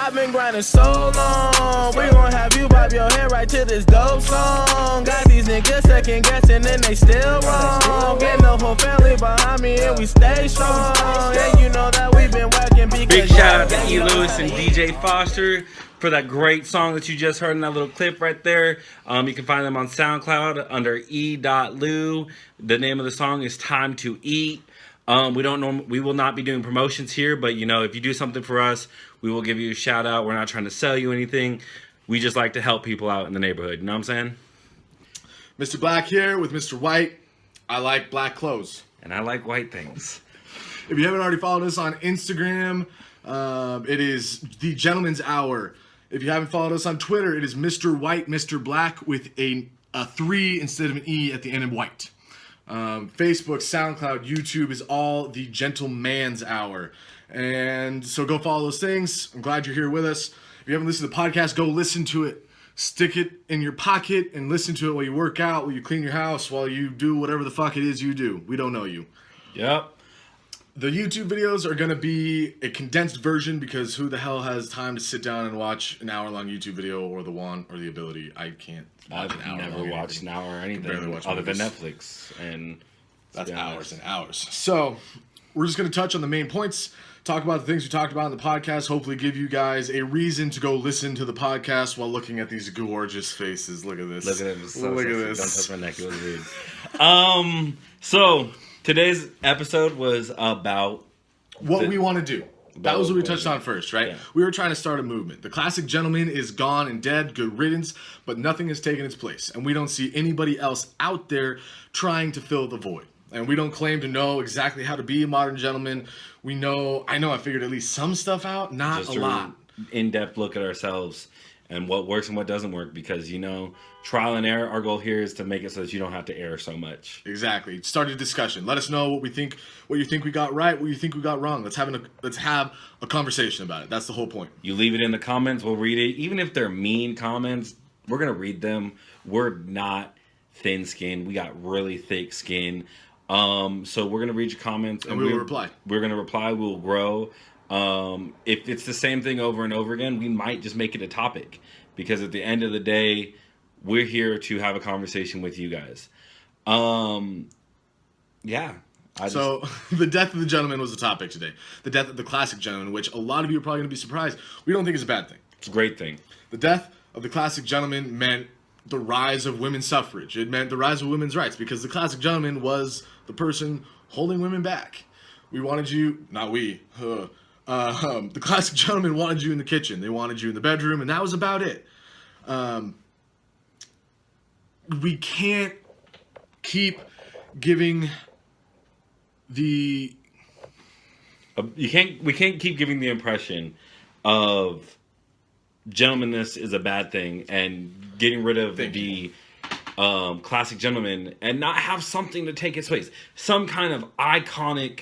I've been grinding so long. We gon' have you bob your head right to this dope song. Got these niggas second guessing and they still wrong. Getting the whole family behind me and we stay strong. And you know that we've been working because big shout out to E. Lewis and DJ Foster for that great song that you just heard in that little clip right there. You can find them on SoundCloud under E.Lew. The name of the song is Time to Eat. We will not be doing promotions here, but you know, if you do something for us, we will give you a shout out. We're not trying to sell you anything. We just like to help people out in the neighborhood. You know what I'm saying? Mr. Black here with Mr. White. I like black clothes. And I like white things. If you haven't already followed us on Instagram, it is The Gentleman's Hour. If you haven't followed us on Twitter, it is Mr. White, Mr. Black with a 3 instead of an E at the end of white. Facebook, SoundCloud, YouTube is all The Gentleman's Hour. And so go follow those things. I'm glad you're here with us. If you haven't listened to the podcast, go listen to it. Stick it in your pocket and listen to it while you work out, while you clean your house, while you do whatever the fuck it is you do. We don't know you. Yep. The YouTube videos are going to be a condensed version because who the hell has time to sit down and watch an hour-long YouTube video or the want or the ability? I can't. I've never watched an hour or anything other than Netflix, and that's hours and hours. So we're just going to touch on the main points, talk about the things we talked about in the podcast, hopefully give you guys a reason to go listen to the podcast while looking at these gorgeous faces. Look at this. Look at this. Look at this. Don't touch my neck. It was weird. So today's episode was about what we want to do. That was what we touched on first, right? Yeah. We were trying to start a movement. The classic gentleman is gone and dead, good riddance, but nothing has taken its place. And we don't see anybody else out there trying to fill the void. And we don't claim to know exactly how to be a modern gentleman. I figured at least some stuff out, not just a lot. In-depth look at ourselves and what works and what doesn't work, because, you know, trial and error, our goal here is to make it so that you don't have to err so much. Exactly. Start a discussion. Let us know what you think we got right, what you think we got wrong. Let's have a conversation about it. That's the whole point. You leave it in the comments, we'll read it. Even if they're mean comments, we're going to read them. We're not thin-skinned. We got really thick skin. So we're going to read your comments. And we will reply. We're going to reply. We'll grow. If it's the same thing over and over again, we might just make it a topic. Because at the end of the day, we're here to have a conversation with you guys. Yeah. So the death of the gentleman was the topic today. The death of the classic gentleman, which a lot of you are probably going to be surprised. We don't think it's a bad thing. It's a great thing. The death of the classic gentleman meant the rise of women's suffrage. It meant the rise of women's rights because the classic gentleman was the person holding women back. We wanted you, not we, the classic gentleman wanted you in the kitchen. They wanted you in the bedroom, and that was about it. We can't keep giving the... We can't keep giving the impression of gentlemanness is a bad thing and getting rid of the classic gentleman and not have something to take its place. Some kind of iconic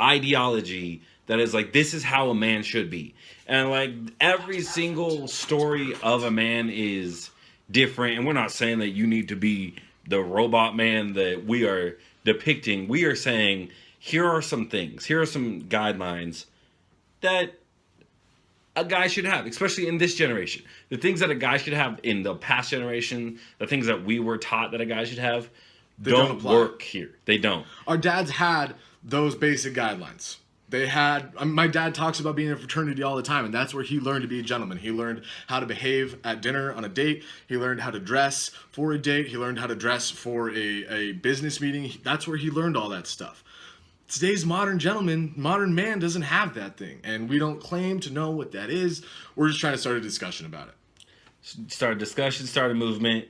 ideology that is like, this is how a man should be. And like every single story of a man is different. And we're not saying that you need to be the robot man that we are depicting. We are saying, here are some things, here are some guidelines that a guy should have, especially in this generation. The things that a guy should have in the past generation, the things that we were taught that a guy should have, don't work here. They don't. Our dads had those basic guidelines. They had, my dad talks about being in a fraternity all the time, and that's where he learned to be a gentleman. He learned how to behave at dinner on a date. He learned how to dress for a date. He learned how to dress for a business meeting. That's where he learned all that stuff. Today's modern man doesn't have that thing, and we don't claim to know what that is. We're just trying to start a discussion about it. Start a discussion, start a movement,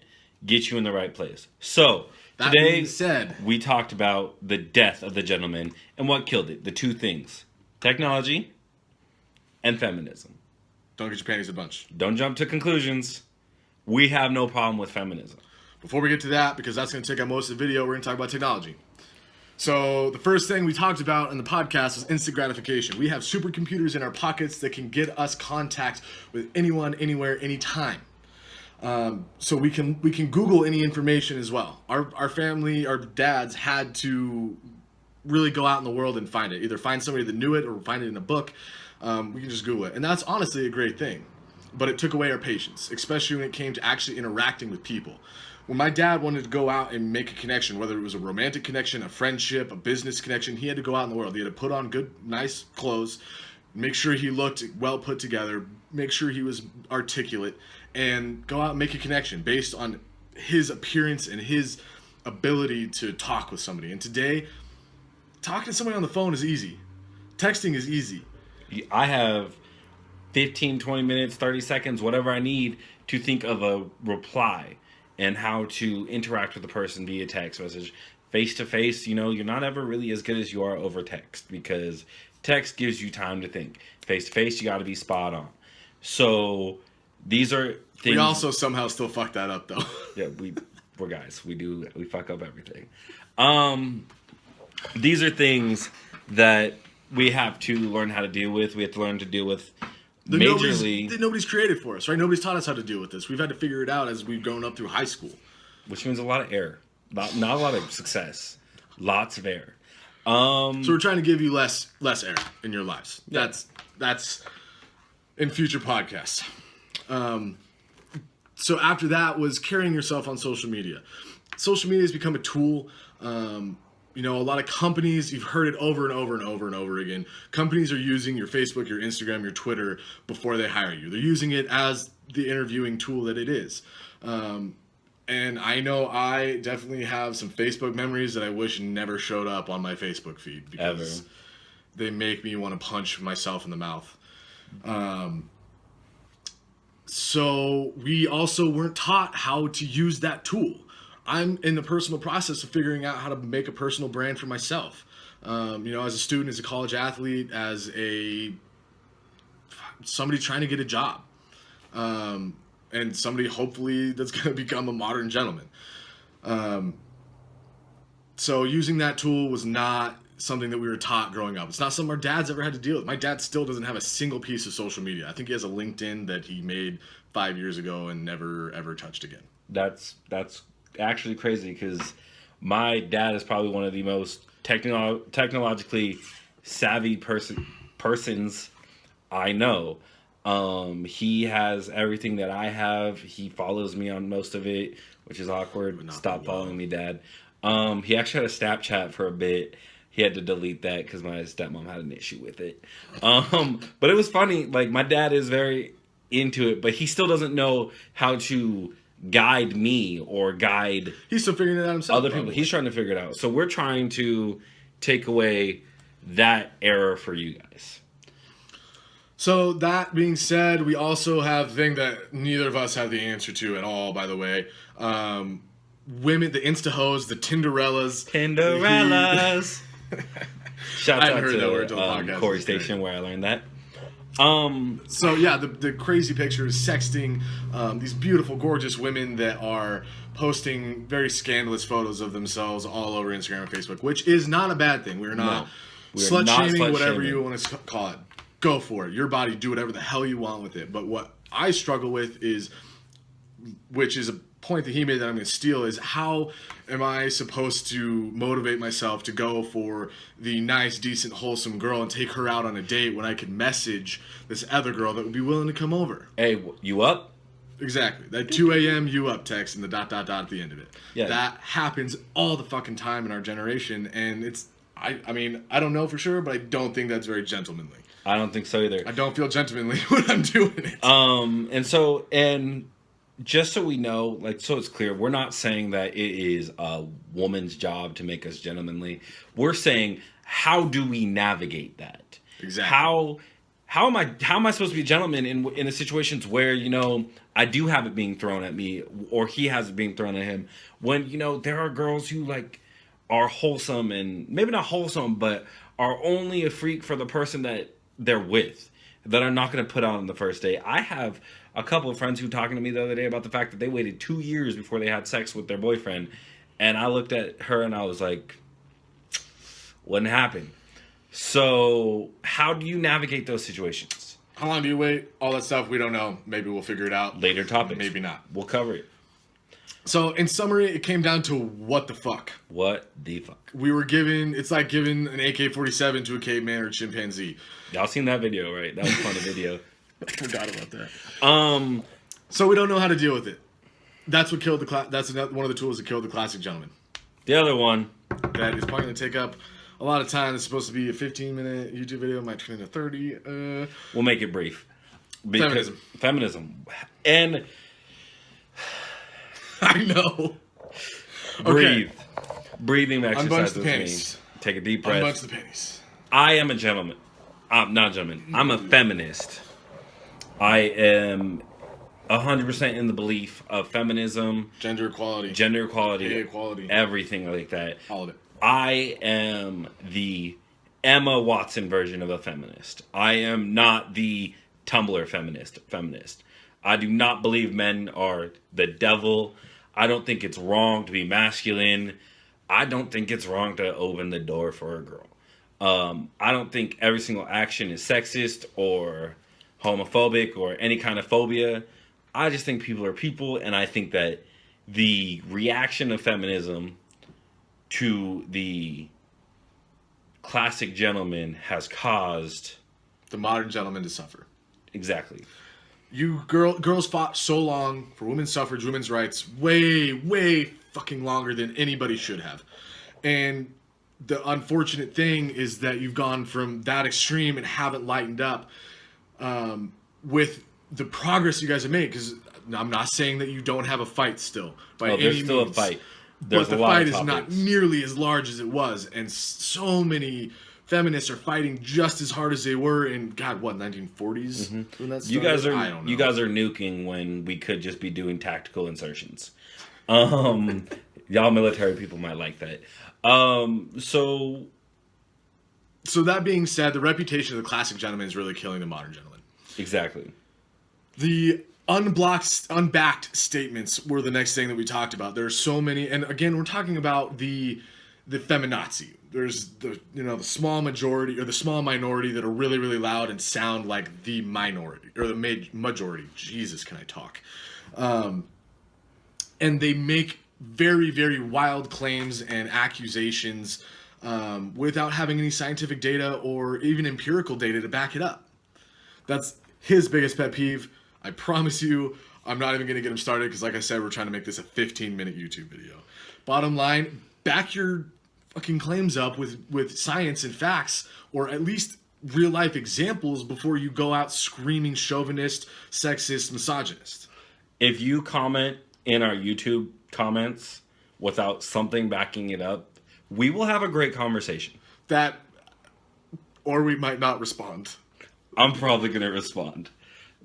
get you in the right place. So, that today we talked about the death of the gentleman and what killed it. The two things, technology and feminism. Don't get your panties a bunch. Don't jump to conclusions. We have no problem with feminism. Before we get to that, because that's going to take up most of the video, we're going to talk about technology. So the first thing we talked about in the podcast is instant gratification. We have supercomputers in our pockets that can get us contact with anyone, anywhere, anytime. So we can Google any information as well. Our family, our dads had to really go out in the world and find it. Either find somebody that knew it or find it in a book. We can just Google it. And that's honestly a great thing. But it took away our patience, especially when it came to actually interacting with people. When my dad wanted to go out and make a connection, whether it was a romantic connection, a friendship, a business connection, he had to go out in the world. He had to put on good, nice clothes, make sure he looked well put together, make sure he was articulate, and go out and make a connection based on his appearance and his ability to talk with somebody. And today, talking to somebody on the phone is easy. Texting is easy. I have 15, 20 minutes, 30 seconds, whatever I need to think of a reply and how to interact with the person via text message. Face to face, you know, you're not ever really as good as you are over text because text gives you time to think. Face to face, you got to be spot on. So these are things. We also somehow still fuck that up though. Yeah, we're guys. We fuck up everything. These are things that we have to learn how to deal with. We have to learn to deal with nobody's created for us, right? Nobody's taught us how to deal with this. We've had to figure it out as we've grown up through high school. Which means a lot of error. Not a lot of success. Lots of error. So we're trying to give you less error in your lives. Yeah. That's in future podcasts. So after that was carrying yourself on social media. Social media has become a tool. You know, a lot of companies, you've heard it over and over and over and over again. Companies are using your Facebook, your Instagram, your Twitter before they hire you. They're using it as the interviewing tool that it is. And I know I definitely have some Facebook memories that I wish never showed up on my Facebook feed because they make me want to punch myself in the mouth. So we also weren't taught how to use that tool. I'm in the personal process of figuring out how to make a personal brand for myself. You know, as a student, as a college athlete, as somebody trying to get a job. And somebody hopefully that's going to become a modern gentleman. So using that tool was not something that we were taught growing up. It's not something our dads ever had to deal with. My dad still doesn't have a single piece of social media. I think he has a LinkedIn that he made 5 years ago and never ever touched again. That's actually crazy because my dad is probably one of the most technologically savvy persons I know. He has everything that I have. He follows me on most of it, which is awkward. Stop following me, Dad. He actually had a Snapchat for a bit. He had to delete that because my stepmom had an issue with it. But it was funny. Like, my dad is very into it, but he still doesn't know how to guide me or guide he's still figuring it out himself. Other people. He's trying to figure it out. So we're trying to take away that error for you guys. So that being said, we also have the thing that neither of us have the answer to at all, by the way. Women, the Insta-hoes, the Tinderellas. Shout out to Corey Station where I learned that. So yeah, the crazy pictures, sexting, these beautiful, gorgeous women that are posting very scandalous photos of themselves all over Instagram and Facebook, which is not a bad thing. We're not slut-shaming, whatever you want to call it. Go for it. Your body, do whatever the hell you want with it. But what I struggle with is, which is a point that he made that I'm going to steal, is how am I supposed to motivate myself to go for the nice, decent, wholesome girl and take her out on a date when I could message this other girl that would be willing to come over? Hey, you up? Exactly. That 2 a.m. you up text and the ... at the end of it. Yeah. That happens all the fucking time in our generation, and it's, I mean, I don't know for sure, but I don't think that's very gentlemanly. I don't think so either. I don't feel gentlemanly when I'm doing it. And just so we know, like, so it's clear, we're not saying that it is a woman's job to make us gentlemanly. We're saying, how do we navigate that? Exactly. How am I supposed to be a gentleman in the situations where, you know, I do have it being thrown at me or he has it being thrown at him, when, you know, there are girls who, like, are wholesome and maybe not wholesome, but are only a freak for the person that they're with, that are not going to put on the first day. I have a couple of friends who were talking to me the other day about the fact that they waited 2 years before they had sex with their boyfriend. And I looked at her and I was like, wouldn't happen. So how do you navigate those situations? How long do you wait? All that stuff, we don't know. Maybe we'll figure it out. Later topics. Maybe not. We'll cover it. So in summary, it came down to what the fuck. What the fuck? We were given. It's like giving an AK-47 to a caveman or a chimpanzee. Y'all seen that video, right? That was a funny video. I forgot about that. So we don't know how to deal with it. That's what killed the that's one of the tools that killed the classic gentleman. The other one that is probably going to take up a lot of time. It's supposed to be a 15-minute YouTube video. Might turn into 30. We'll make it brief. Feminism. And I know. Breathe. Okay. Breathing exercise Unbunch the with me. panties. Take a deep breath. Unbunch the panties. I am a gentleman. I'm not a gentleman. I'm a feminist. I am 100% in the belief of feminism. Gender equality. Gay equality. Everything like that. All of it. I am the Emma Watson version of a feminist. I am not the Tumblr feminist. I do not believe men are the devil. I don't think it's wrong to be masculine. I don't think it's wrong to open the door for a girl. I don't think every single action is sexist or homophobic or any kind of phobia. I just think people are people, and I think that the reaction of feminism to the classic gentleman has caused the modern gentleman to suffer. Exactly. Girls fought so long for women's suffrage, women's rights, way fucking longer than anybody should have. And the unfortunate thing is that you've gone from that extreme and haven't lightened up with the progress you guys have made. Because I'm not saying that you don't have a fight still by any there's still means, a fight. There's but the fight is not nearly as large as it was, and so many feminists are fighting just as hard as they were in 1940s. Mm-hmm. When that you guys are nuking when we could just be doing tactical insertions. Y'all military people might like that. So that being said, the reputation of the classic gentleman is really killing the modern gentleman. Exactly. The unbacked statements were the next thing that we talked about. There are so many, and again, we're talking about the feminazi. There's the small majority or the small minority that are really, really loud and sound like the minority or the majority. Jesus, can I talk? And they make very, very wild claims and accusations without having any scientific data or even empirical data to back it up. That's his biggest pet peeve. I promise you, I'm not even going to get him started because, like I said, we're trying to make this a 15-minute YouTube video. Bottom line, back your fucking claims up with science and facts, or at least real-life examples before you go out screaming chauvinist, sexist, misogynist. If you comment in our YouTube comments without something backing it up, we will have a great conversation. Or we might not respond. I'm probably going to respond.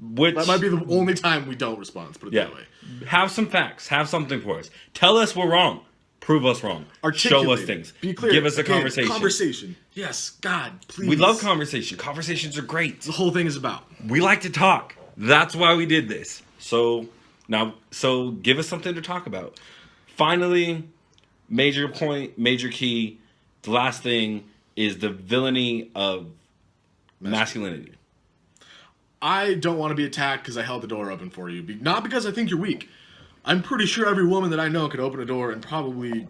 That might be the only time we don't respond. Let's put it that way. Have some facts. Have something for us. Tell us we're wrong. Prove us wrong. Show us things. Be clear. Give us a conversation. Conversation. Yes, God, please. We love conversation. Conversations are great. The whole thing is about. We like to talk. That's why we did this. So give us something to talk about. Finally, major point, major key. The last thing is the villainy of masculinity. I don't want to be attacked because I held the door open for you. Not because I think you're weak. I'm pretty sure every woman that I know could open a door and probably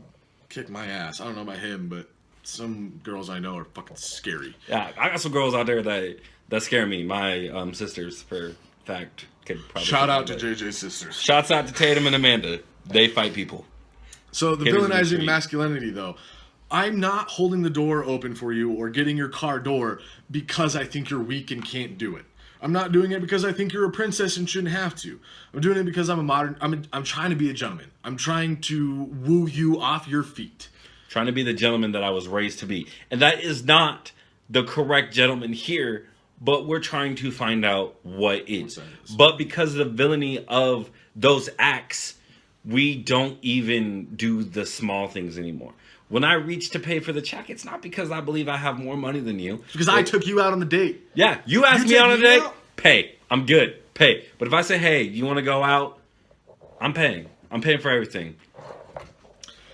kick my ass. I don't know about him, but some girls I know are fucking scary. Yeah, I got some girls out there that scare me. My sisters, for fact, could probably. Shout out to JJ's sisters. Shouts out to Tatum and Amanda. They fight people. So the villainizing masculinity, though. I'm not holding the door open for you or getting your car door because I think you're weak and can't do it. I'm not doing it because I think you're a princess and shouldn't have to. I'm doing it because I'm trying to be a gentleman. I'm trying to woo you off your feet. Trying to be the gentleman that I was raised to be. And that is not the correct gentleman here, but we're trying to find out what is. But because of the villainy of those acts, we don't even do the small things anymore. When I reach to pay for the check, it's not because I believe I have more money than you. It's because I took you out on the date. Yeah, you asked me on a date, pay. I'm good, pay. But if I say, hey, you want to go out? I'm paying. I'm paying for everything.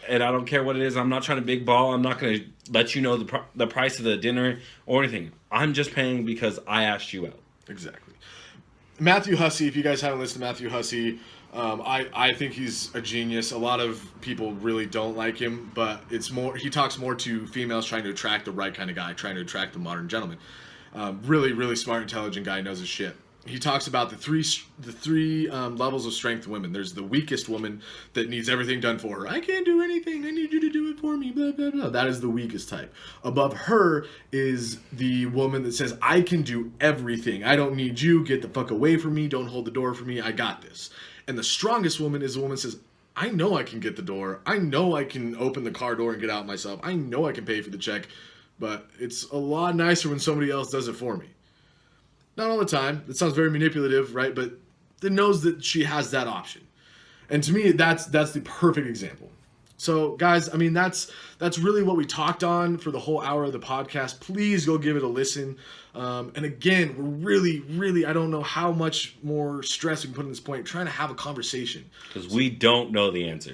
And I don't care what it is. I'm not trying to big ball. I'm not going to let you know the price of the dinner or anything. I'm just paying because I asked you out. Exactly. Matthew Hussey, if you guys haven't listened to Matthew Hussey, I think he's a genius. A lot of people really don't like him, but it's more he talks more to females trying to attract the right kind of guy, trying to attract the modern gentleman. Really, really smart, intelligent guy, knows his shit. He talks about the three levels of strength in women. There's the weakest woman that needs everything done for her. I can't do anything. I need you to do it for me. Blah, blah, blah. That is the weakest type. Above her is the woman that says, I can do everything. I don't need you. Get the fuck away from me. Don't hold the door for me. I got this. And the strongest woman is the woman that says, I know I can get the door. I know I can open the car door and get out myself. I know I can pay for the check. But it's a lot nicer when somebody else does it for me. Not all the time. It sounds very manipulative, right? But it knows that she has that option. And to me, that's the perfect example. So, guys, I mean, that's really what we talked on for the whole hour of the podcast. Please go give it a listen. And again, we're really, really, I don't know how much more stress we can put on this point, trying to have a conversation. Because we don't know the answer.